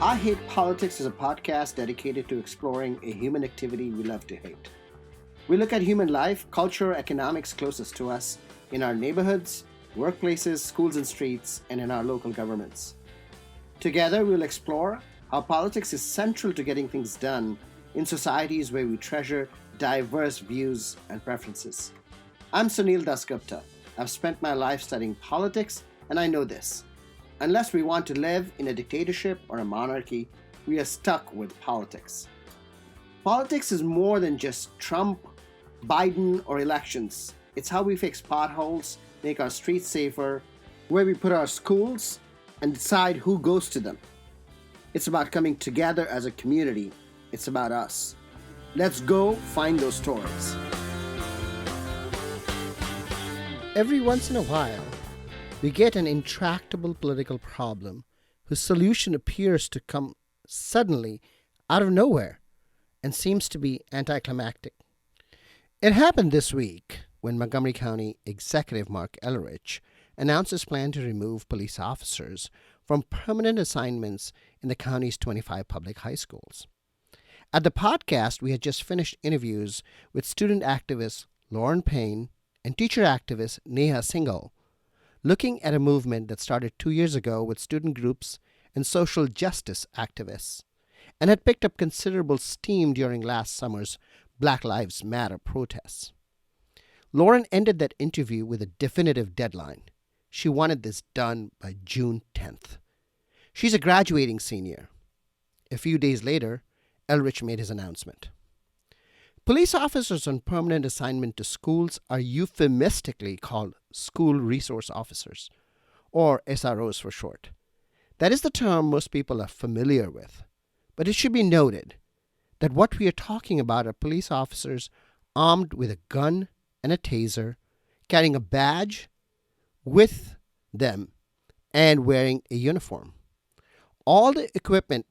I Hate Politics is a podcast dedicated to exploring a human activity we love to hate. We look at human life, culture, economics closest to us in our neighborhoods, workplaces, schools and streets, and in our local governments. Together, we'll explore how politics is central to getting things done in societies where we treasure diverse views and preferences. I'm Sunil Dasgupta. I've spent my life studying politics, and I know this. Unless we want to live in a dictatorship or a monarchy, we are stuck with politics. Politics is more than just Trump, Biden, or elections. It's how we fix potholes, make our streets safer, where we put our schools, and decide who goes to them. It's about coming together as a community. It's about us. Let's go find those stories. Every once in a while, we get an intractable political problem whose solution appears to come suddenly out of nowhere and seems to be anticlimactic. It happened this week when Montgomery County Executive Mark Elrich announced his plan to remove police officers from permanent assignments in the county's 25 public high schools. At the podcast, we had just finished interviews with student activist Lauren Payne and teacher activist Neha Singhal, looking at a movement that started 2 years ago with student groups and social justice activists, and had picked up considerable steam during last summer's Black Lives Matter protests. Lauren ended that interview with a definitive deadline. She wanted this done by June 10th. She's a graduating senior. A few days later, Elrich made his announcement. Police officers on permanent assignment to schools are euphemistically called school resource officers, or SROs for short. That is the term most people are familiar with. But it should be noted that what we are talking about are police officers armed with a gun and a taser, carrying a badge with them, and wearing a uniform. All the equipment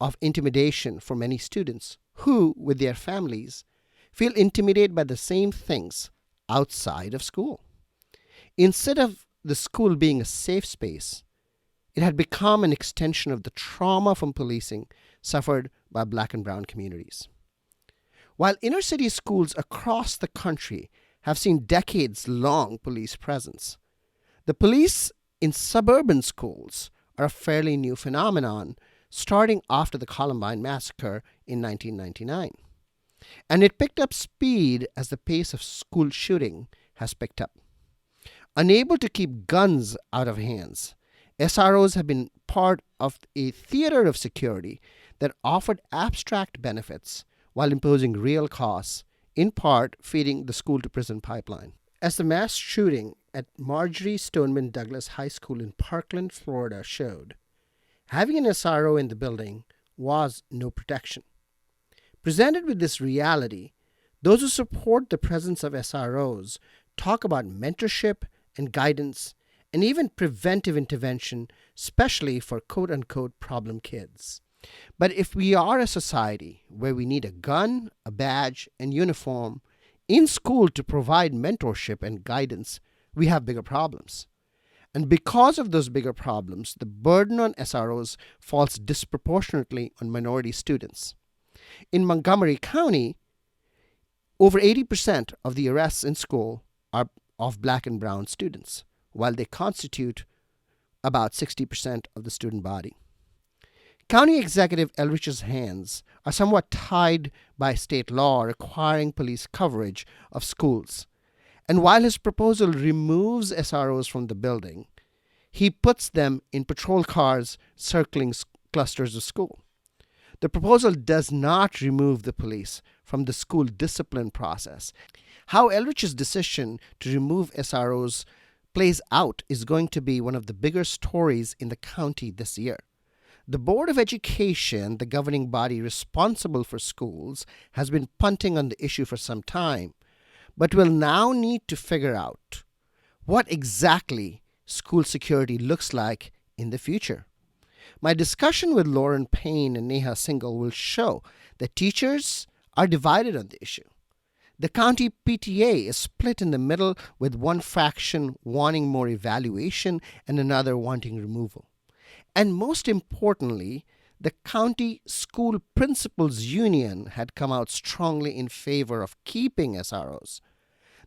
of intimidation for many students who, with their families, feel intimidated by the same things outside of school. Instead of the school being a safe space, it had become an extension of the trauma from policing suffered by Black and brown communities. While inner city schools across the country have seen decades-long police presence, the police in suburban schools are a fairly new phenomenon starting after the Columbine massacre in 1999. And it picked up speed as the pace of school shooting has picked up. Unable to keep guns out of hands, SROs have been part of a theater of security that offered abstract benefits while imposing real costs, in part feeding the school-to-prison pipeline. As the mass shooting at Marjorie Stoneman Douglas High School in Parkland, Florida showed, having an SRO in the building was no protection. Presented with this reality, those who support the presence of SROs talk about mentorship and guidance and even preventive intervention, especially for quote-unquote problem kids. But if we are a society where we need a gun, a badge, and uniform in school to provide mentorship and guidance, we have bigger problems. And because of those bigger problems, the burden on SROs falls disproportionately on minority students. In Montgomery County, over 80% of the arrests in school are of Black and brown students, while they constitute about 60% of the student body. County Executive Elrich's hands are somewhat tied by state law requiring police coverage of schools. And while his proposal removes SROs from the building, he puts them in patrol cars circling clusters of school. The proposal does not remove the police from the school discipline process. How Elrich's decision to remove SROs plays out is going to be one of the bigger stories in the county this year. The Board of Education, the governing body responsible for schools, has been punting on the issue for some time, but will now need to figure out what exactly school security looks like in the future. My discussion with Lauren Payne and Neha Singhal will show that teachers are divided on the issue. The county PTA is split in the middle, with one faction wanting more evaluation and another wanting removal. And most importantly, The county school principals union had come out strongly in favor of keeping SROs.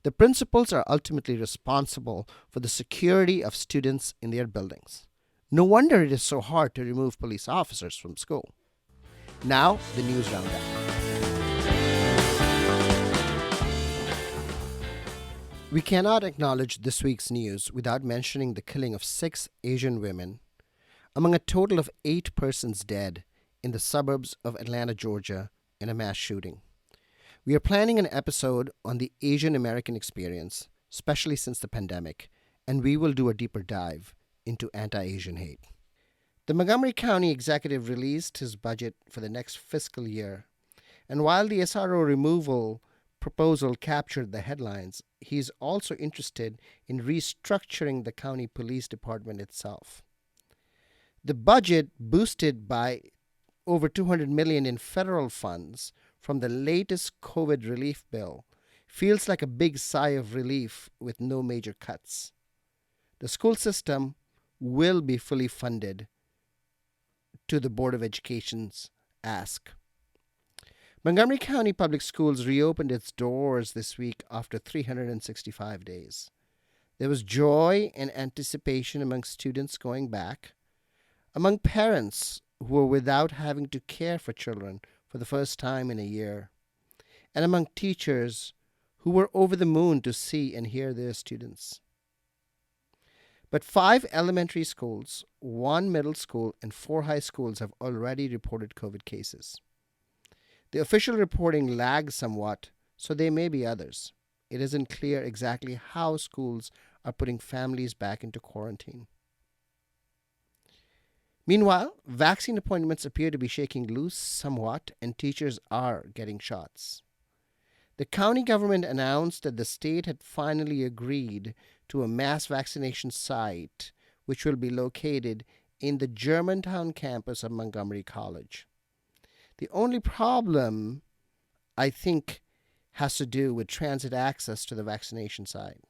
The principals are ultimately responsible for the security of students in their buildings. No wonder it is so hard to remove police officers from school. Now, the news roundup. We cannot acknowledge this week's news without mentioning the killing of 6 Asian women, among a total of 8 persons dead in the suburbs of Atlanta, Georgia, in a mass shooting. We are planning an episode on the Asian American experience, especially since the pandemic, and we will do a deeper dive into anti Asian hate. The Montgomery County executive released his budget for the next fiscal year, and while the SRO removal proposal captured the headlines, he is also interested in restructuring the county police department itself. The budget, boosted by over $200 million in federal funds from the latest COVID relief bill, feels like a big sigh of relief with no major cuts. The school system will be fully funded to the Board of Education's ask. Montgomery County Public Schools reopened its doors this week after 365 days. There was joy and anticipation among students going back, among parents who were without having to care for children for the first time in a year, and among teachers who were over the moon to see and hear their students. But 5 elementary schools, 1 middle school, and 4 high schools have already reported COVID cases. The official reporting lags somewhat, so there may be others. It isn't clear exactly how schools are putting families back into quarantine. Meanwhile, vaccine appointments appear to be shaking loose somewhat, and teachers are getting shots. The county government announced that the state had finally agreed to a mass vaccination site, which will be located in the Germantown campus of Montgomery College. The only problem, I think, has to do with transit access to the vaccination site.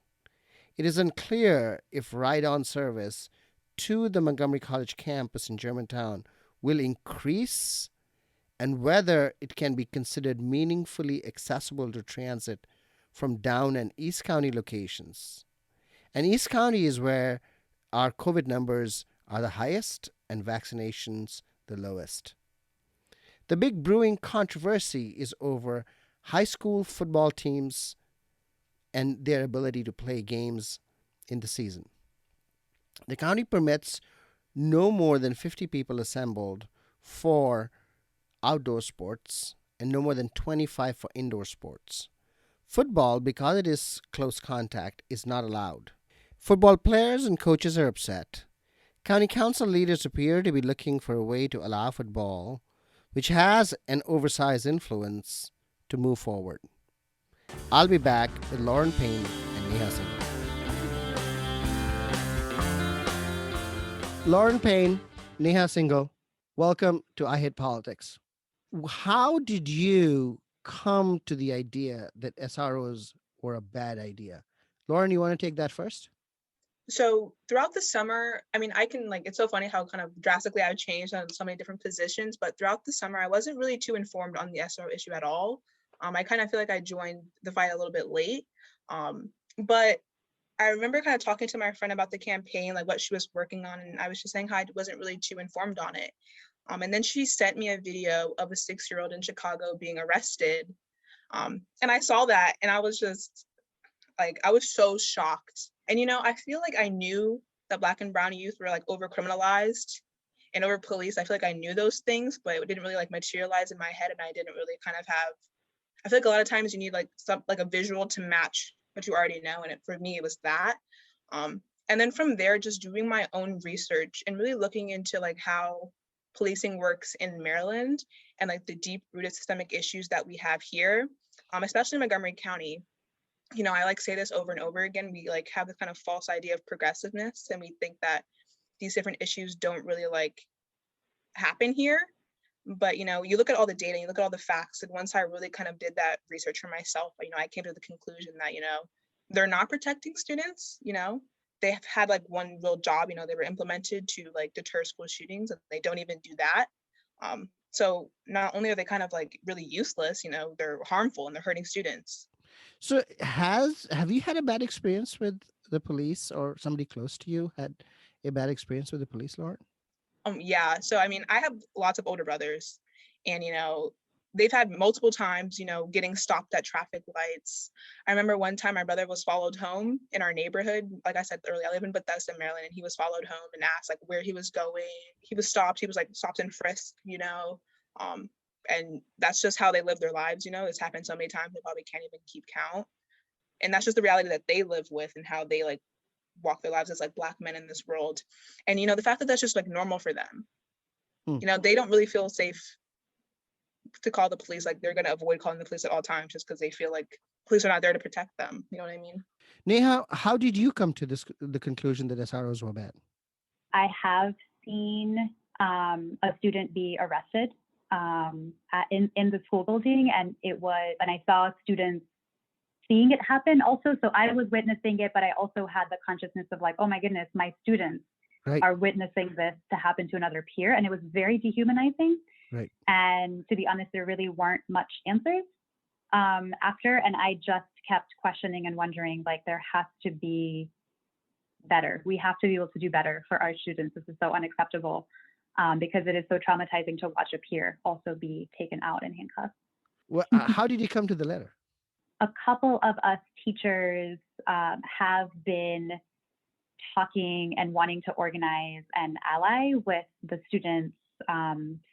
It is unclear if ride on service to the Montgomery College campus in Germantown will increase and whether it can be considered meaningfully accessible to transit from Down and East County locations. And East County is where our COVID numbers are the highest and vaccinations the lowest. The big brewing controversy is over high school football teams and their ability to play games in the season. The county permits no more than 50 people assembled for outdoor sports and no more than 25 for indoor sports. Football, because it is close contact, is not allowed. Football players and coaches are upset. County council leaders appear to be looking for a way to allow football, which has an oversized influence, to move forward. I'll be back with Lauren Payne and Neha Singhal. Lauren Payne, Neha Singhal, welcome to I Hate Politics. How did you come to the idea that SROs were a bad idea? Lauren, you want to take that first? So throughout the summer, I mean, I can like, it's so funny how kind of drastically I've changed on so many different positions, but throughout the summer, I wasn't really too informed on the SRO issue at all. I kind of feel like I joined the fight a little bit late. But I remember kind of talking to my friend about the campaign, like what she was working on, and I was just saying how I wasn't really too informed on it. And then she sent me a video of a 6-year-old in Chicago being arrested. And I saw that and I was just like, I was so shocked. And, I feel like I knew that Black and brown youth were like over criminalized and over police. I feel like I knew those things, but it didn't really like materialize in my head. And I didn't really kind of have, I feel like a lot of times you need like some, like a visual to match what you already know. And for me, it was that. And then from there, just doing my own research and really looking into like how policing works in Maryland and like the deep rooted systemic issues that we have here, especially in Montgomery County. I like say this over and over again. We like have this kind of false idea of progressiveness, and we think that these different issues don't really like happen here. But you look at all the data, you look at all the facts, and once I really kind of did that research for myself, I came to the conclusion that they're not protecting students. They have had like one real job. They were implemented to like deter school shootings, and they don't even do that. So not only are they kind of like really useless, you know, they're harmful and they're hurting students. So have you had a bad experience with the police, or somebody close to you had a bad experience with the police, Lauren? Yeah. So I mean, I have lots of older brothers, and you know, they've had multiple times, you know, getting stopped at traffic lights. I remember one time my brother was followed home in our neighborhood. Like I said earlier, I live in Bethesda, Maryland, and he was followed home and asked like where he was going. He was stopped. He was like stopped and frisked, you know. Um, and that's just how they live their lives, you know. It's happened so many times they probably can't even keep count. And that's just the reality that they live with and how they like walk their lives as like Black men in this world. And you know, the fact that that's just like normal for them, Hmm. you know, they don't really feel safe to call the police. Like they're going to avoid calling the police at all times just because they feel like police are not there to protect them. You know what I mean? Neha, how did you come to the conclusion that SROs were bad? I have seen a student be arrested in the school building, and I saw students seeing it happen also. So I was witnessing it, but I also had the consciousness of like, oh my goodness, my students Right. are witnessing this to happen to another peer. And it was very dehumanizing. Right. And to be honest, there really weren't much answers after. And I just kept questioning and wondering, like, there has to be better. We have to be able to do better for our students. This is so unacceptable because it is so traumatizing to watch a peer also be taken out in handcuffs. Well, how did you come to the letter? A couple of us teachers have been talking and wanting to organize an ally with the students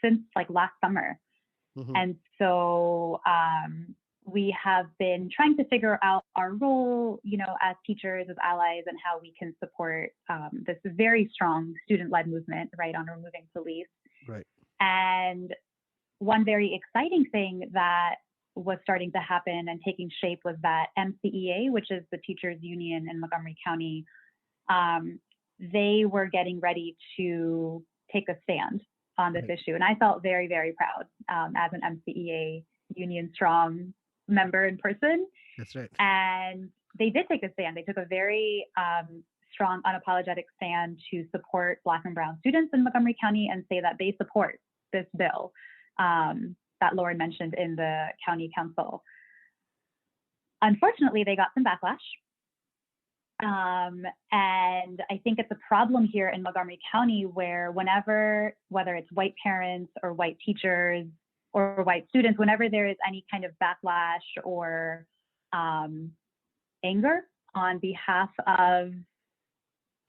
since like last summer. Mm-hmm. And so we have been trying to figure out our role, you know, as teachers, as allies, and how we can support this very strong student-led movement, right, on removing police. Right. And one very exciting thing that was starting to happen and taking shape was that MCEA, which is the teachers union in Montgomery County, they were getting ready to take a stand on this issue. And I felt very, very proud as an MCEA union strong member in person. That's right. And they did take a stand. They took a very strong, unapologetic stand to support Black and Brown students in Montgomery County and say that they support this bill that Lauren mentioned in the county council. Unfortunately, they got some backlash. And I think it's a problem here in Montgomery County where whether it's white parents or white teachers or white students, whenever there is any kind of backlash or anger on behalf of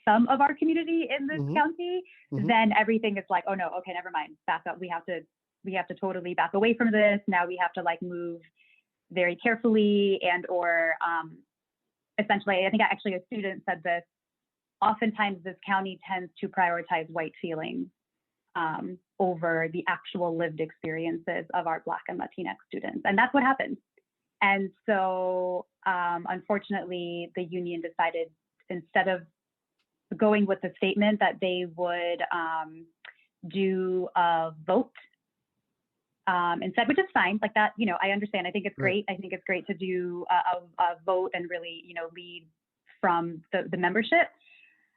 some of our community in this county, then everything is like, oh no, okay, never mind, back up. We have to totally back away from this. Now we have to like move very carefully or essentially, I think actually a student said this, oftentimes this county tends to prioritize white feelings over the actual lived experiences of our Black and Latinx students. And that's what happened. And so unfortunately, the union decided instead of going with the statement that they would do a vote instead, which is fine, like that, you know, I understand. I think it's great. I think it's great to do a vote and really, you know, lead from the membership.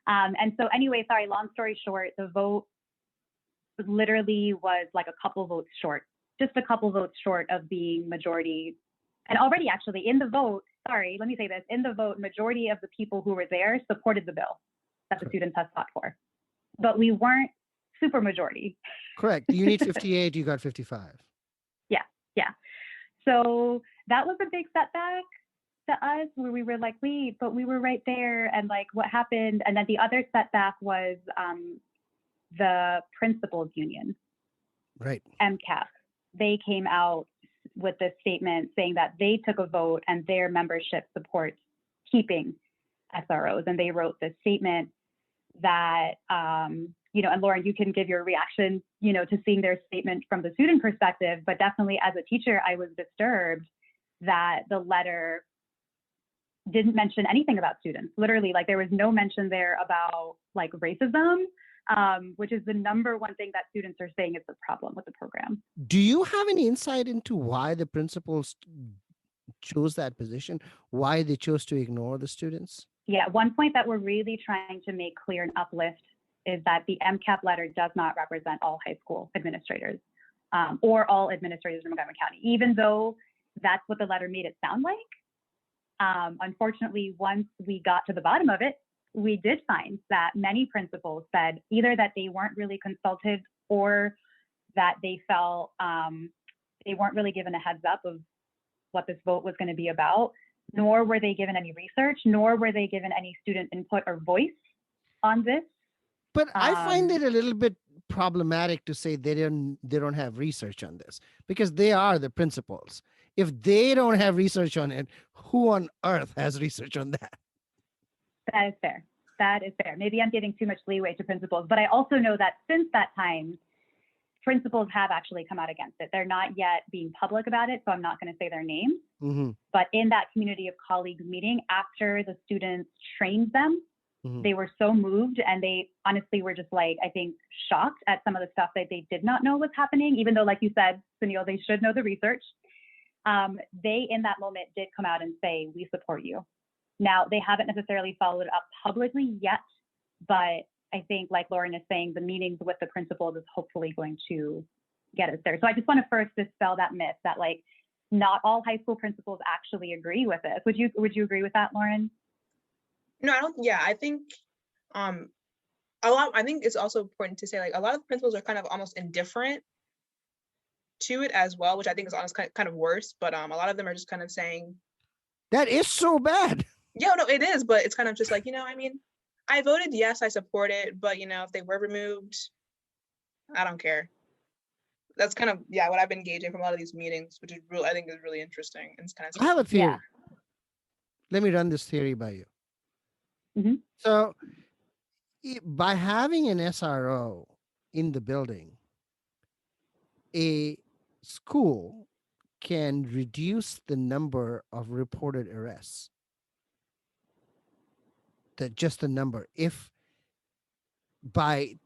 And so anyway, sorry, long story short, the vote literally was like a couple votes short, just a couple votes short of being majority. And already actually in the vote, sorry, let me say this, in the vote, majority of the people who were there supported the bill that the students had fought for. But we weren't super majority. Correct. You need 58, you got 55. Yeah. So that was a big setback to us where we were like, wait, but we were right there. And like, what happened? And then the other setback was the principals union. Right. MCAP. They came out with this statement saying that they took a vote and their membership supports keeping SROs. And they wrote this statement that, you know, and Lauren, you can give your reaction, you know, to seeing their statement from the student perspective, but definitely as a teacher, I was disturbed that the letter didn't mention anything about students. Literally, like there was no mention there about like racism, which is the number one thing that students are saying is the problem with the program. Do you have any insight into why the principals chose that position, why they chose to ignore the students? Yeah, one point that we're really trying to make clear and uplift is that the MCAP letter does not represent all high school administrators. or all administrators in Montgomery County, even though that's what the letter made it sound like. Unfortunately, once we got to the bottom of it, we did find that many principals said either that they weren't really consulted or that they felt they weren't really given a heads up of what this vote was going to be about, nor were they given any research, nor were they given any student input or voice on this. But I find it a little bit problematic to say they don't have research on this, because they are the principals. If they don't have research on it, who on earth has research on that? That is fair. That is fair. Maybe I'm giving too much leeway to principals, but I also know that since that time, principals have actually come out against it. They're not yet being public about it, so I'm not going to say their names. Mm-hmm. But in that community of colleagues meeting, after the students trained them, Mm-hmm. they were so moved, and they honestly were just like, I think, shocked at some of the stuff that they did not know was happening, even though, like you said, Sunil, they should know the research. They, in that moment, did come out and say, we support you. Now, they haven't necessarily followed up publicly yet, but I think, like Lauren is saying, the meetings with the principals is hopefully going to get us there. So I just want to first dispel that myth that, like, not all high school principals actually agree with this. Would you agree with that, Lauren? No, I don't. Yeah, I think I think it's also important to say, like, a lot of principals are kind of almost indifferent to it as well, which I think is honestly kind of worse. But a lot of them are just kind of saying, that is so bad. Yeah, no, it is, but it's kind of just like, I mean, I voted yes, I support it, but if they were removed, I don't care. That's kind of what I've been gauging from a lot of these meetings, which is really, I think, is really interesting. And it's kind of I have a theory. Yeah. Let me run this theory by you. Mm-hmm. So, by having an SRO in the building, a school can reduce the number of reported arrests. Just the number, if by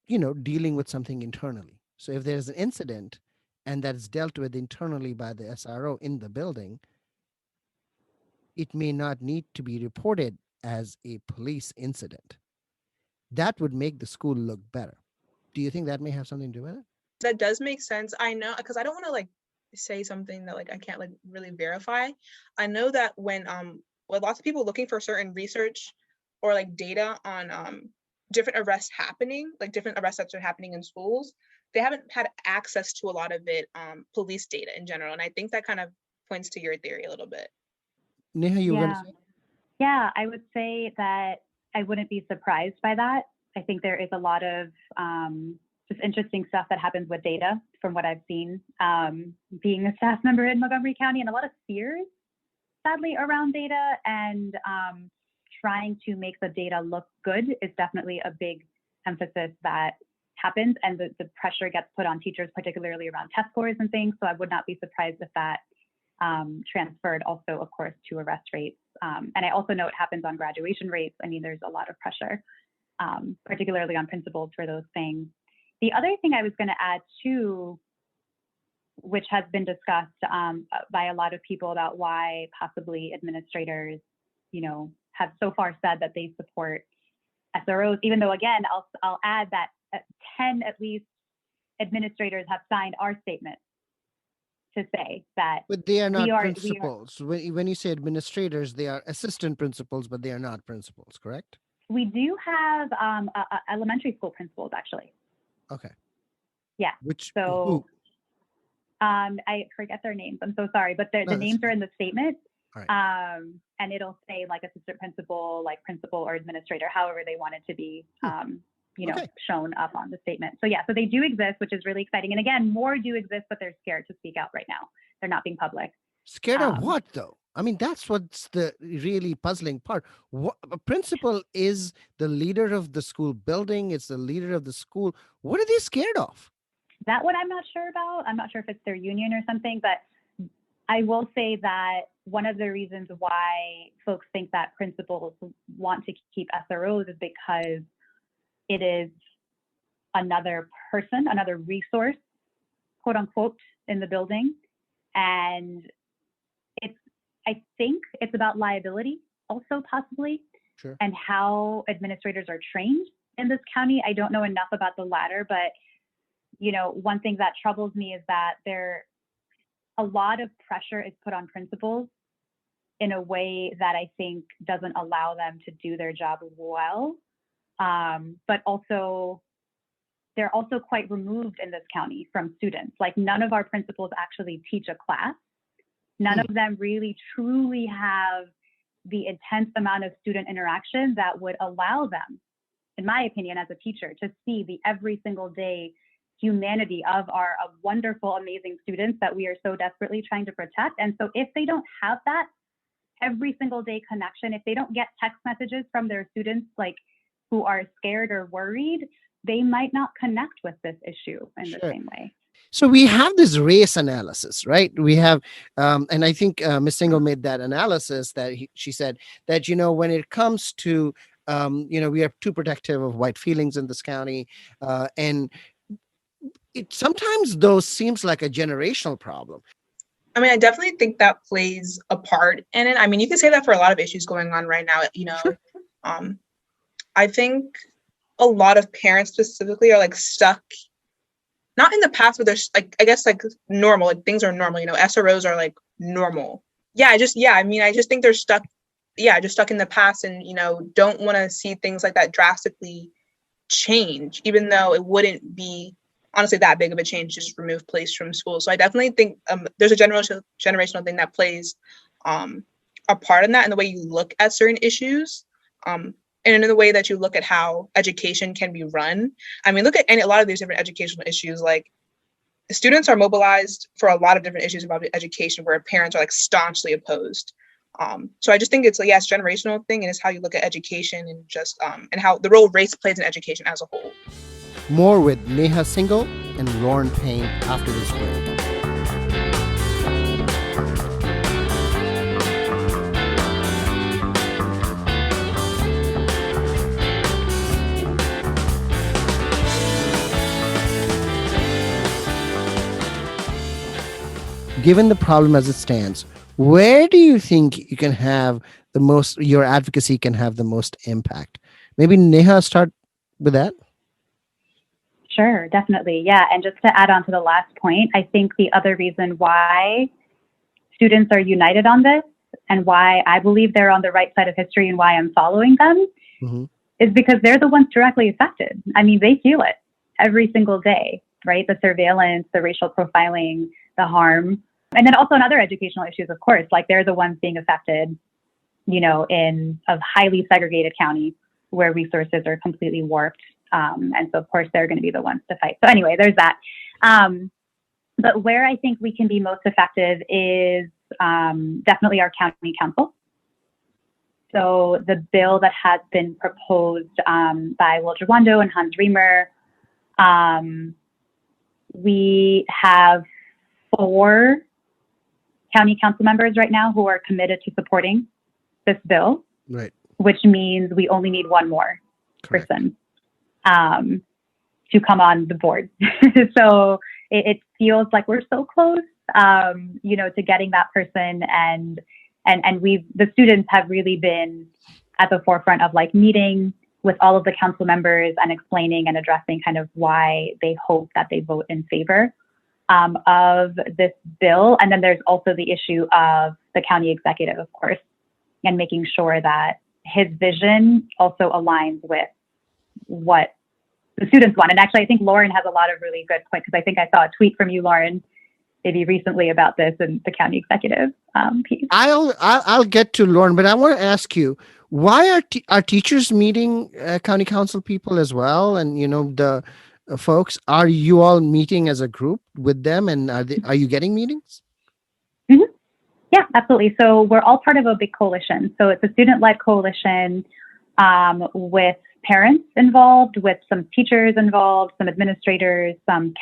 dealing with something internally. So if there's an incident and that's dealt with internally by the SRO in the building, it may not need to be reported as a police incident. That would make the school look better. Do you think that may have something to do with it? That does make sense. I know, because I don't want to say something that I can't really verify. I know that when with lots of people looking for certain research or data on different arrests happening, different arrests that are happening in schools, they haven't had access to a lot of it, police data in general. And I think that kind of points to your theory a little bit. Neha, you were going to say? Yeah, I would say that I wouldn't be surprised by that. I think there is a lot of just interesting stuff that happens with data from what I've seen, being a staff member in Montgomery County, and a lot of fears, sadly, around data, and trying to make the data look good is definitely a big emphasis that happens, and the pressure gets put on teachers, particularly around test scores and things. So I would not be surprised if that transferred also, of course, to arrest rates. And I also know it happens on graduation rates. I mean, there's a lot of pressure, particularly on principals for those things. The other thing I was going to add too, which has been discussed by a lot of people about why possibly administrators, have so far said that they support SROs, even though, again, I'll add that 10 at least administrators have signed our statement to say that. But they are not principals. When you say administrators, they are assistant principals, but they are not principals, correct? We do have elementary school principals, actually. Okay. Yeah. Who? I forget their names. I'm so sorry, but the names are in the statement. Right. And it'll say assistant principal, principal or administrator, however they want it to be, Okay. shown up on the statement. So so they do exist, which is really exciting. And again, more do exist, but they're scared to speak out right now. They're not being public. Scared of what, though? I mean, that's what's the really puzzling part. A principal is the leader of the school building. It's the leader of the school. What are they scared of? That one I'm not sure about. I'm not sure if it's their union or something, but I will say that one of the reasons why folks think that principals want to keep SROs is because it is another person, another resource, quote unquote, in the building. And I think it's about liability also, possibly, Sure. and how administrators are trained in this county. I don't know enough about the latter, but one thing that troubles me is that a lot of pressure is put on principals in a way that I think doesn't allow them to do their job well. But also, they're also quite removed in this county from students. Like, none of our principals actually teach a class. None of them really truly have the intense amount of student interaction that would allow them, in my opinion, as a teacher, to see the every single day humanity of our wonderful, amazing students that we are so desperately trying to protect. And so if they don't have that every single day connection, if they don't get text messages from their students like who are scared or worried, they might not connect with this issue in the same way. So we have this race analysis, right? We have, and I think Ms. Singhal made that analysis that she said that, when it comes to, we are too protective of white feelings in this county. And it sometimes, though, seems like a generational problem. I mean, I definitely think that plays a part in it. I mean, you can say that for a lot of issues going on right now, Sure. I think a lot of parents specifically are like stuck, not in the past, but they're like, I guess like normal, like things are normal, SROs are like normal. I just think they're stuck, just stuck in the past and, don't want to see things like that drastically change, even though it wouldn't be honestly that big of a change to just remove police from school. So I definitely think there's a generational thing that plays a part in that, in the way you look at certain issues, and in the way that you look at how education can be run. I mean, look at a lot of these different educational issues. Like, students are mobilized for a lot of different issues about education where parents are like staunchly opposed. So I just think it's a generational thing, and it's how you look at education and just and how the role race plays in education as a whole. More with Neha Singhal and Lauren Payne after this break. Given the problem as it stands, where do you think you can have your advocacy can have the most impact? Maybe Neha, start with that. Sure, definitely. Yeah. And just to add on to the last point, I think the other reason why students are united on this and why I believe they're on the right side of history and why I'm following them is because they're the ones directly affected. I mean, they feel it every single day, right? The surveillance, the racial profiling, the harm. And then also in other educational issues, of course, like they're the ones being affected, in a highly segregated county where resources are completely warped. And so, of course, they're going to be the ones to fight. So anyway, there's that. But where I think we can be most effective is definitely our county council. So the bill that has been proposed by Will Jawando and Hans Riemer, we have 4 county council members right now who are committed to supporting this bill, right? Which means we only need one more person to come on the board. So it feels like we're so close, to getting that person. And the students have really been at the forefront of like meeting with all of the council members and explaining and addressing kind of why they hope that they vote in favor of this bill. And then there's also the issue of the county executive, of course, and making sure that his vision also aligns with what the students want. And actually, I think Lauren has a lot of really good points, because I think I saw a tweet from you, Lauren, maybe recently about this and the county executive piece. I'll get to Lauren, but I want to ask you, why are teachers meeting county council people as well? And, the folks, are you all meeting as a group with them? And are you getting meetings? Mm-hmm. Yeah, absolutely. So we're all part of a big coalition. So it's a student-led coalition with parents involved, with some teachers involved, some administrators, some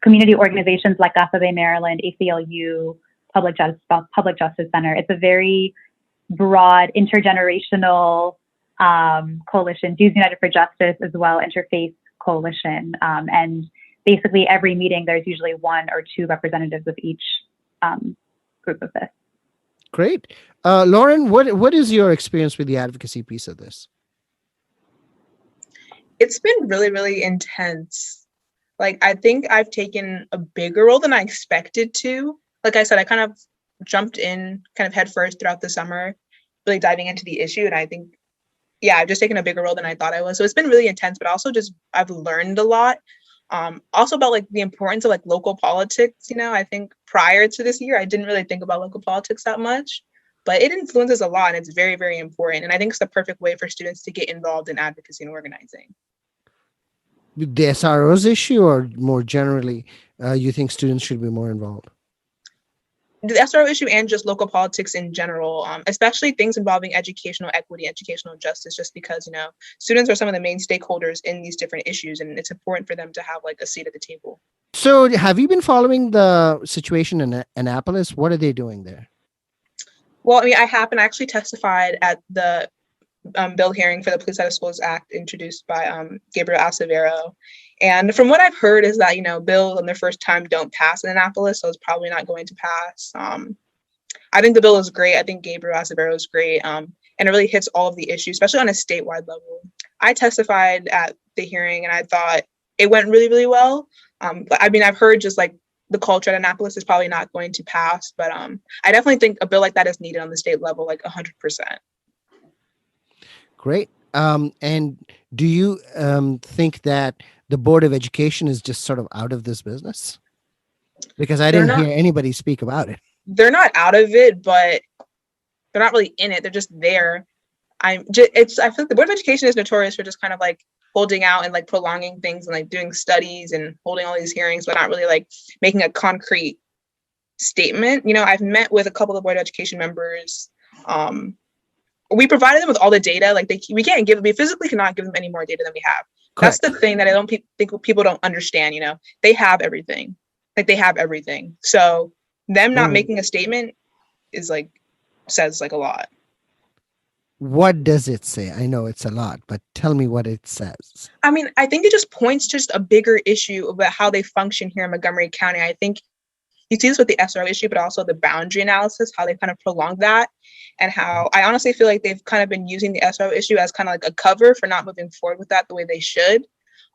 community organizations like AFABE Maryland, ACLU, Public Justice Center. It's a very broad intergenerational coalition. Jews United for Justice as well, interfaith coalition. And basically every meeting, there's usually 1 or 2 representatives of each group of this. Great. Lauren, what is your experience with the advocacy piece of this? It's been really, really intense. Like, I think I've taken a bigger role than I expected to. Like I said, I kind of jumped in kind of head first throughout the summer, really diving into the issue. And I think, yeah, I've just taken a bigger role than I thought I was. So it's been really intense, but also just I've learned a lot. Also about like the importance of like local politics. I think prior to this year, I didn't really think about local politics that much, but it influences a lot and it's very, very important. And I think it's the perfect way for students to get involved in advocacy and organizing. The SRO's issue, or more generally, you think students should be more involved? The SRO issue and just local politics in general, especially things involving educational equity, educational justice, just because, students are some of the main stakeholders in these different issues, and it's important for them to have like a seat at the table. So have you been following the situation in Annapolis? What are they doing there? Well, I mean, I actually testified at the bill hearing for the Police Out of Schools Act introduced by Gabriel Acevedo. And from what I've heard is that, bills on their first time don't pass in Annapolis, so it's probably not going to pass. I think the bill is great. I think Gabriel Acevedo is great. And it really hits all of the issues, especially on a statewide level. I testified at the hearing and I thought it went really, really well. But I mean, I've heard just like the culture at Annapolis is probably not going to pass, but I definitely think a bill like that is needed on the state level, like 100%. Great. And do you think that the Board of Education is just sort of out of this business? Because I didn't hear anybody speak about it. They're not out of it, but they're not really in it. They're just there. I feel like the Board of Education is notorious for just kind of like holding out and like prolonging things and like doing studies and holding all these hearings, but not really like making a concrete statement. I've met with a couple of Board of Education members. We provided them with all the data. Like we physically cannot give them any more data than we have. Correct. That's the thing that I don't think people don't understand. They have everything. Like they have everything. So them not making a statement is like says like a lot. What does it say? I know it's a lot, but tell me what it says. I mean, I think it just points to just a bigger issue about how they function here in Montgomery County. I think you see this with the SRO issue, but also the boundary analysis, how they kind of prolonged that, and how I honestly feel like they've kind of been using the SRO issue as kind of like a cover for not moving forward with that the way they should.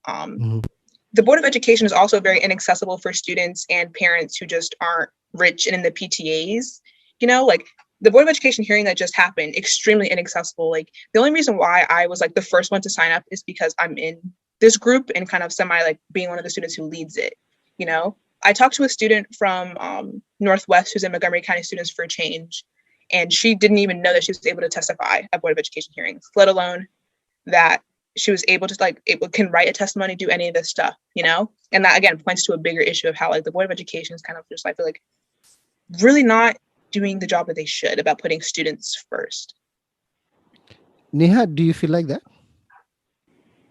The Board of Education is also very inaccessible for students and parents who just aren't rich and in the PTAs. Like the Board of Education hearing that just happened, extremely inaccessible. Like the only reason why I was like the first one to sign up is because I'm in this group and kind of semi like being one of the students who leads it. I talked to a student from Northwest who's in Montgomery County Students for Change, and she didn't even know that she was able to testify at Board of Education hearings, let alone that she was able to can write a testimony, do any of this stuff, and that again points to a bigger issue of how like the Board of Education is kind of just I feel like really not doing the job that they should about putting students first. Neha, do you feel like that?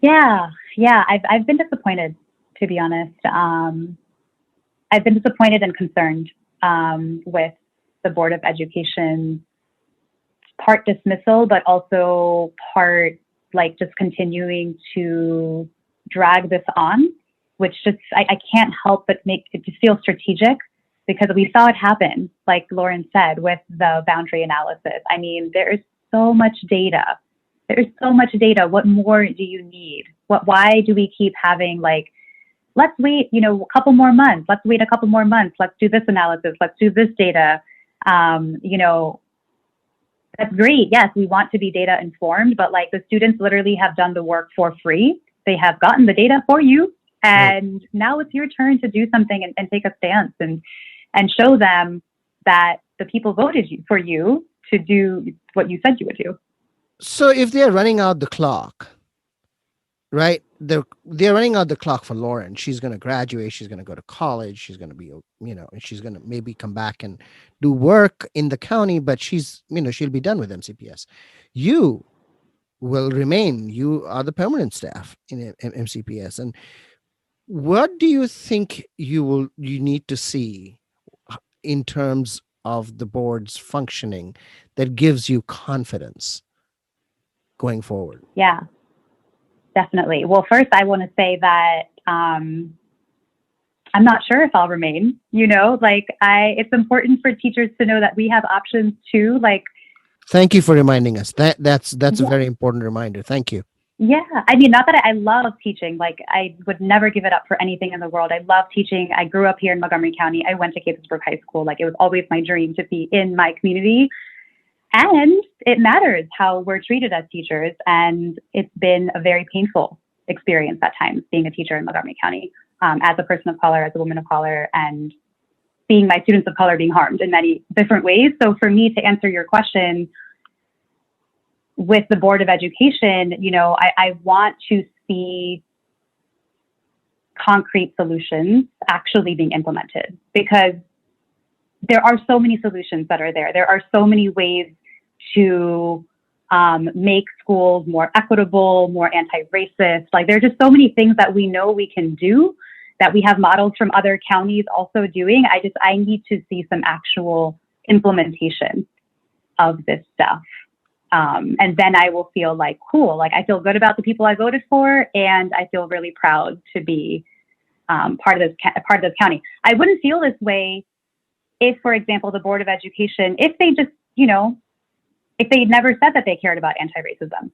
Yeah. I've been disappointed, to be honest. I've been disappointed and concerned with the Board of Education part dismissal, but also part like just continuing to drag this on, which just I can't help but make it just feel strategic, because we saw it happen, like Lauren said, with the boundary analysis. I mean, there is so much data. There's so much data. What more do you need? Why do we keep having like, let's wait, a couple more months. Let's wait a couple more months. Let's do this analysis. Let's do this data. That's great. Yes, we want to be data informed, but like the students literally have done the work for free. They have gotten the data for you. And now it's your turn to do something and take a stance and show them that the people voted for you to do what you said you would do. So if they're running out the clock, right? They're running out the clock for Lauren. She's going to graduate. She's going to go to college. She's going to be, she's going to maybe come back and do work in the county, but she's, she'll be done with MCPS. You will remain. You are the permanent staff in MCPS. And what do you think you need to see in terms of the board's functioning that gives you confidence going forward? Yeah. Definitely. Well, first, I want to say that I'm not sure if I'll remain. It's important for teachers to know that we have options too. Like, thank you for reminding us. That's a very important reminder. Thank you. Yeah, I mean, not that I love teaching. Like, I would never give it up for anything in the world. I love teaching. I grew up here in Montgomery County. I went to Gaithersburg High School. Like, it was always my dream to be in my community. And it matters how we're treated as teachers. And it's been a very painful experience at times being a teacher in Montgomery County, as a person of color, as a woman of color, and seeing my students of color being harmed in many different ways. So for me to answer your question, with the Board of Education, you know, I want to see concrete solutions actually being implemented, because there are so many solutions that are there. There are so many ways to make schools more equitable, more anti-racist. Like, there are just so many things that we know we can do, that we have models from other counties also doing. I need to see some actual implementation of this stuff. And then I will feel like, cool, like I feel good about the people I voted for, and I feel really proud to be part of this county. I wouldn't feel this way if, for example, the Board of Education, if they just, you know, if they never said that they cared about anti-racism,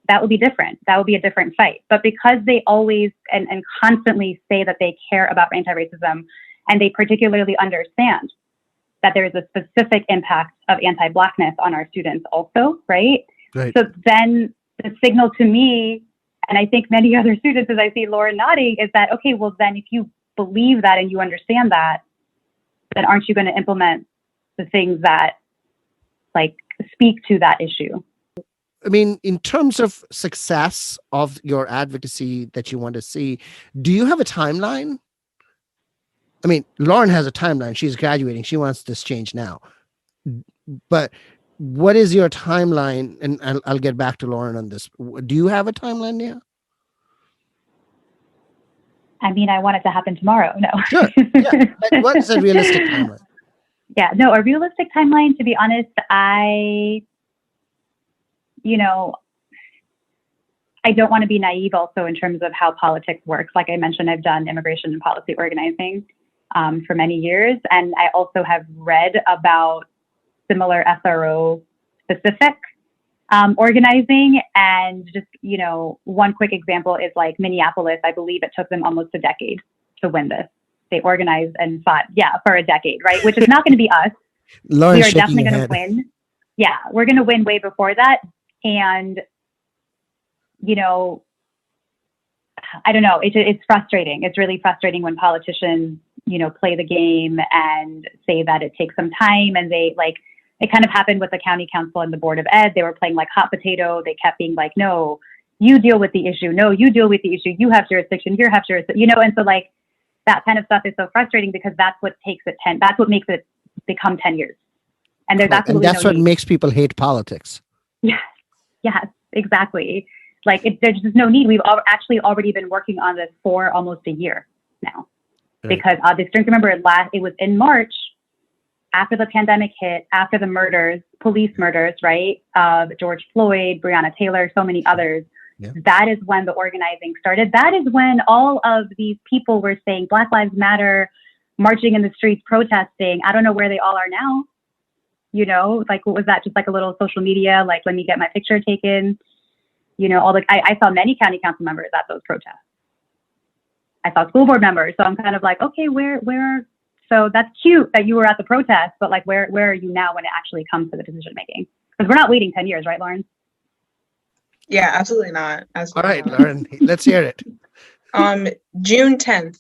that would be different. That would be a different fight. But because they always and constantly say that they care about anti-racism, and they particularly understand that there is a specific impact of anti-Blackness on our students also, right? Right. So then the signal to me, and I think many other students, as I see Lauren nodding, is that, okay, well then if you believe that and you understand that, then aren't you going to implement the things that like speak to that issue? I mean, in terms of success of your advocacy that you want to see, do you have a timeline? I mean, Lauren has a timeline. She's graduating. She wants this change now. But what is your timeline? And I'll get back to Lauren on this. Do you have a timeline, Neha? I mean, I want it to happen tomorrow. No. Sure. Yeah. But what's a realistic timeline? Yeah, no, a realistic timeline, to be honest, I don't want to be naive also in terms of how politics works. Like I mentioned, I've done immigration and policy organizing for many years. And I also have read about similar SRO specific organizing. And just, you know, one quick example is like Minneapolis. I believe it took them almost a decade to win this. They organized and fought, for a decade, right? Which is not going to be us. Lauren's we are definitely going to win. Yeah, we're going to win way before that. And, you know, I don't know. It's frustrating. It's really frustrating when politicians, you know, play the game and say that it takes some time. And they it kind of happened with the county council and the Board of Ed. They were playing like hot potato. They kept being like, no, you deal with the issue. No, you deal with the issue. You have jurisdiction. You have jurisdiction. You know, and so like that kind of stuff is so frustrating because that's what that's what makes it become 10 years. And there's absolutely and that's no what need. Makes people hate politics. Yes, exactly. Like there's just no need. We've actually already been working on this for almost a year now, right. Because this drink. Remember, it was in March, after the pandemic hit, after the murders, police murders, right? George Floyd, Breonna Taylor, so many others. Yeah. That is when the organizing started. That is when all of these people were saying Black Lives Matter, marching in the streets, protesting. I don't know where they all are now. You know, like what was that? Just like a little social media, like let me get my picture taken. You know, I saw many county council members at those protests. I saw school board members. So I'm kind of like, okay, where? So that's cute that you were at the protest, but like, where are you now when it actually comes to the decision making? Because we're not waiting 10 years, right, Lauren? Yeah, absolutely not. Absolutely All right, not. Lauren, let's hear it. June 10th.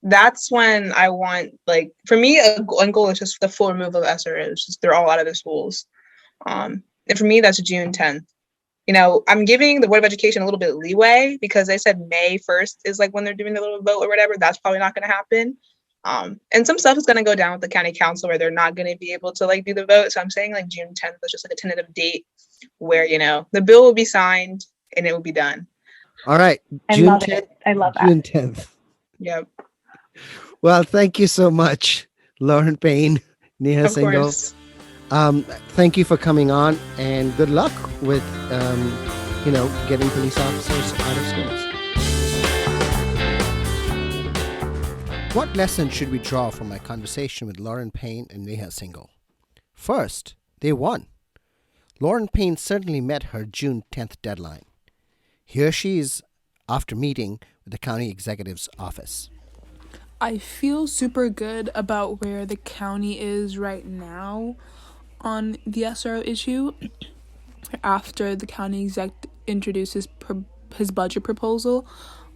That's when I want, like, for me, one goal is just the full removal of SROs. Just they're all out of the schools. And for me, that's June 10th. You know, I'm giving the Board of Education a little bit of leeway because they said May 1st is like when they're doing the little vote or whatever. That's probably not going to happen. And some stuff is going to go down with the county council where they're not going to be able to like do the vote. So I'm saying like June 10th is just like a tentative date where, you know, the bill will be signed and it will be done. All right. June 10th. I love that. June 10th. Yep. Well, thank you so much, Lauren Payne, Neha Singhal. Thank you for coming on and good luck with, getting police officers out of schools. What lesson should we draw from my conversation with Lauren Payne and Neha Singhal? First, they won. Lauren Payne certainly met her June 10th deadline. Here she is after meeting with the county executive's office. I feel super good about where the county is right now on the SRO issue. After the county exec introduces his budget proposal,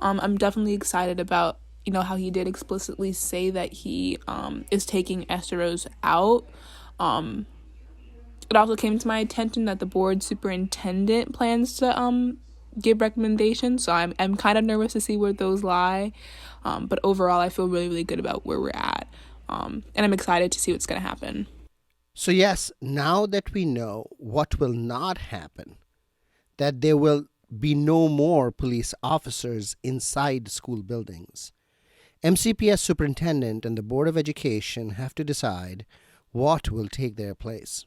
I'm definitely excited about how he did explicitly say that he is taking SROs out. It also came to my attention that the board superintendent plans to give recommendations, so I'm kind of nervous to see where those lie. But overall, I feel really, really good about where we're at, and I'm excited to see what's going to happen. So yes, now that we know what will not happen, that there will be no more police officers inside school buildings, MCPS superintendent and the Board of Education have to decide what will take their place.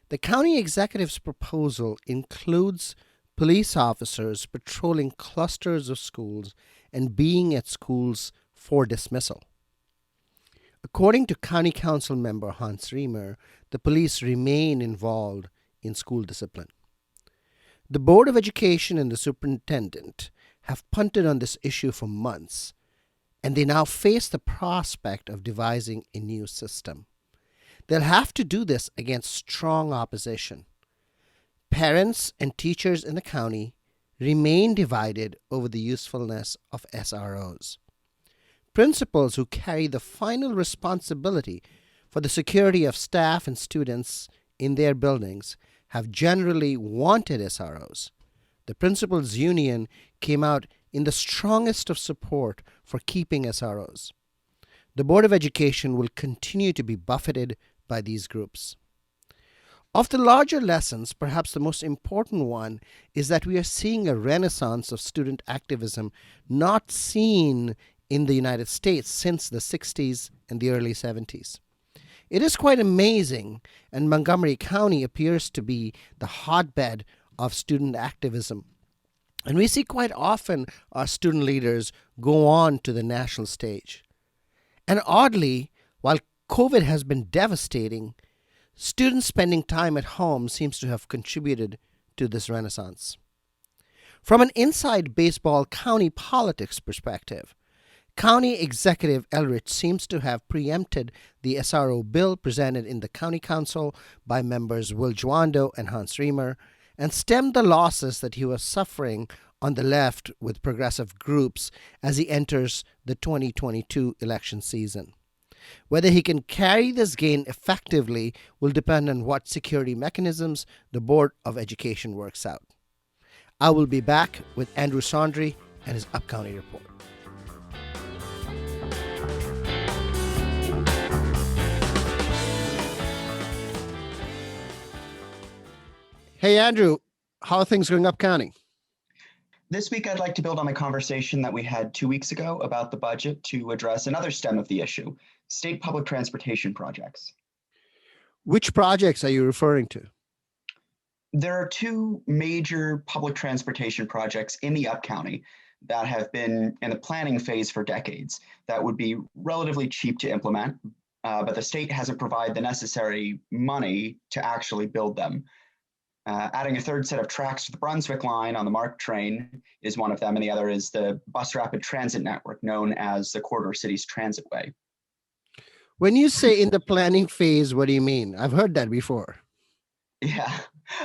The county executive's proposal includes police officers patrolling clusters of schools and being at schools for dismissal. According to County Council member Hans Riemer, the police remain involved in school discipline. The Board of Education and the superintendent have punted on this issue for months, and they now face the prospect of devising a new system. They'll have to do this against strong opposition. Parents and teachers in the county remain divided over the usefulness of SROs. Principals who carry the final responsibility for the security of staff and students in their buildings have generally wanted SROs. The principals' union came out in the strongest of support for keeping SROs. The Board of Education will continue to be buffeted by these groups. Of the larger lessons, perhaps the most important one is that we are seeing a renaissance of student activism not seen in the United States since the 60s and the early 70s. It is quite amazing, and Montgomery County appears to be the hotbed of student activism. And we see quite often our student leaders go on to the national stage. And oddly, while COVID has been devastating, students spending time at home seems to have contributed to this renaissance. From an inside baseball county politics perspective, County Executive Elrich seems to have preempted the SRO bill presented in the County Council by members Will Juando and Hans Riemer, and stemmed the losses that he was suffering on the left with progressive groups as he enters the 2022 election season. Whether he can carry this gain effectively will depend on what security mechanisms the Board of Education works out. I will be back with Andrew Saundry and his Upcounty report. Hey, Andrew, how are things going up county? This week, I'd like to build on the conversation that we had 2 weeks ago about the budget to address another stem of the issue, state public transportation projects. Which projects are you referring to? There are two major public transportation projects in the Upcounty that have been in the planning phase for decades that would be relatively cheap to implement, but the state hasn't provided the necessary money to actually build them. Adding a third set of tracks to the Brunswick line on the MARC train is one of them, and the other is the bus rapid transit network known as the Corridor Cities Transitway. When you say in the planning phase, what do you mean? I've heard that before. Yeah,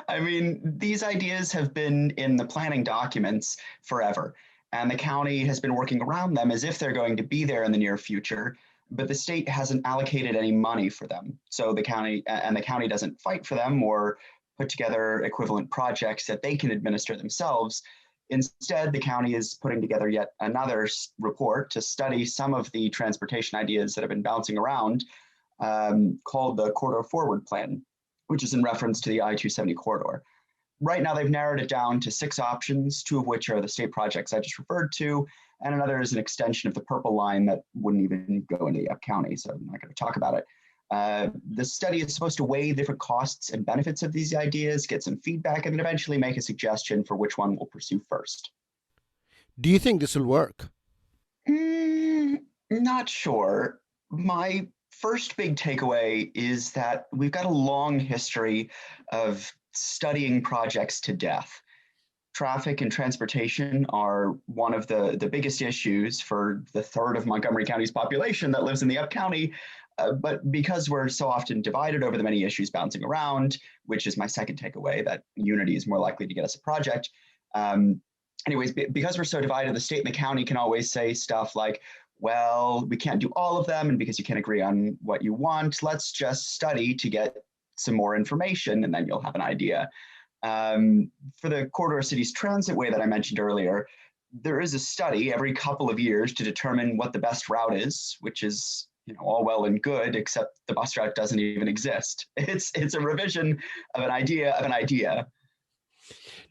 I mean, these ideas have been in the planning documents forever, and the county has been working around them as if they're going to be there in the near future, but the state hasn't allocated any money for them. So the county doesn't fight for them or put together equivalent projects that they can administer themselves. Instead, the county is putting together yet another report to study some of the transportation ideas that have been bouncing around, called the Corridor Forward Plan, which is in reference to the I-270 corridor. Right now, they've narrowed it down to 6 options, 2 of which are the state projects I just referred to, and another is an extension of the Purple Line that wouldn't even go into the Upcounty, so I'm not going to talk about it. The study is supposed to weigh different costs and benefits of these ideas, get some feedback, and then eventually make a suggestion for which one we'll pursue first. Do you think this will work? Not sure. My first big takeaway is that we've got a long history of studying projects to death. Traffic and transportation are one of the biggest issues for the third of Montgomery County's population that lives in the Upcounty. But because we're so often divided over the many issues bouncing around, which is my second takeaway, that unity is more likely to get us a project. Anyways, because we're so divided, the state and the county can always say stuff like, well, we can't do all of them, and because you can't agree on what you want, let's just study to get some more information, and then you'll have an idea. For the Corridor Cities Transitway that I mentioned earlier, there is a study every couple of years to determine what the best route is, which is all well and good, except the bus route doesn't even exist. It's a revision of an idea of an idea.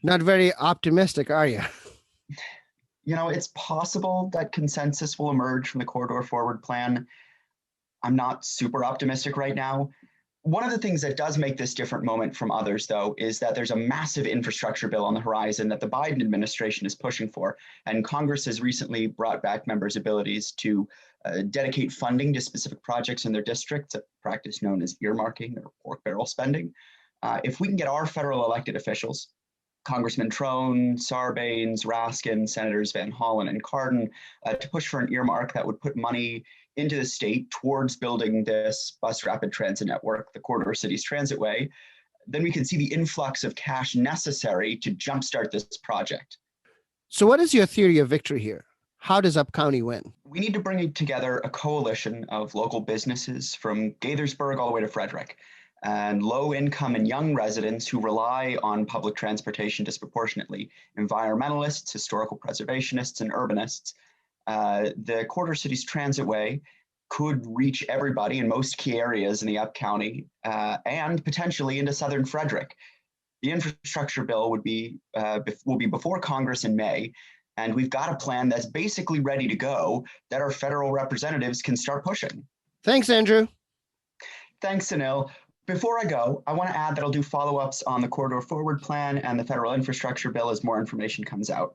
Not very optimistic, are you? It's possible that consensus will emerge from the Corridor Forward Plan. I'm not super optimistic right now. One of the things that does make this different moment from others, though, is that there's a massive infrastructure bill on the horizon that the Biden administration is pushing for. And Congress has recently brought back members' abilities to dedicate funding to specific projects in their districts, a practice known as earmarking or pork barrel spending. If we can get our federal elected officials, Congressman Trone, Sarbanes, Raskin, Senators Van Hollen and Cardin, to push for an earmark that would put money into the state towards building this bus rapid transit network, the Corridor Cities Transitway, then we can see the influx of cash necessary to jumpstart this project. So what is your theory of victory here? How does Upcounty win? We need to bring together a coalition of local businesses from Gaithersburg all the way to Frederick, and low-income and young residents who rely on public transportation disproportionately, environmentalists, historical preservationists, and urbanists. The Corridor Cities Transitway could reach everybody in most key areas in the Upcounty and potentially into southern Frederick. The infrastructure bill will be before Congress in May, and we've got a plan that's basically ready to go that our federal representatives can start pushing. Thanks, Andrew. Thanks, Sunil. Before I go, I want to add that I'll do follow-ups on the Corridor Forward Plan and the federal infrastructure bill as more information comes out.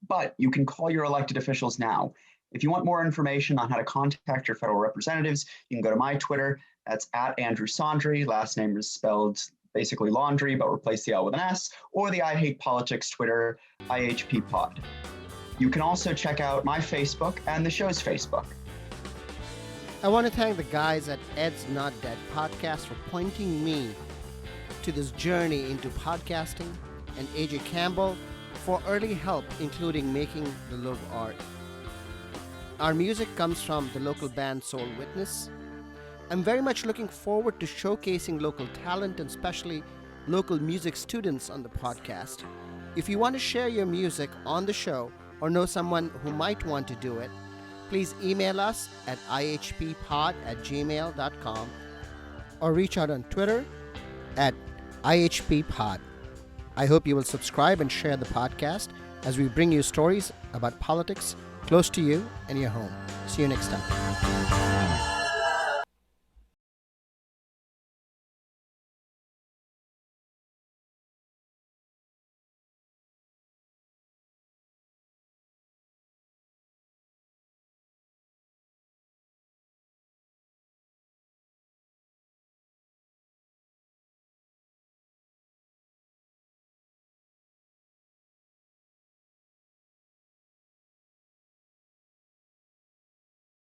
But you can call your elected officials now. If you want more information on how to contact your federal representatives, you can go to my Twitter. That's @Andrew Saundry. Last name is spelled basically laundry, but replace the L with an S, or the I Hate Politics Twitter, IHP Pod. You can also check out my Facebook and the show's Facebook. I want to thank the guys at Ed's Not Dead podcast for pointing me to this journey into podcasting, and AJ Campbell for early help, including making the logo art. Our music comes from the local band Soul Witness. I'm very much looking forward to showcasing local talent and especially local music students on the podcast. If you want to share your music on the show or know someone who might want to do it, please email us at ihppod@gmail.com or reach out on Twitter at ihppod. I hope you will subscribe and share the podcast as we bring you stories about politics close to you and your home. See you next time.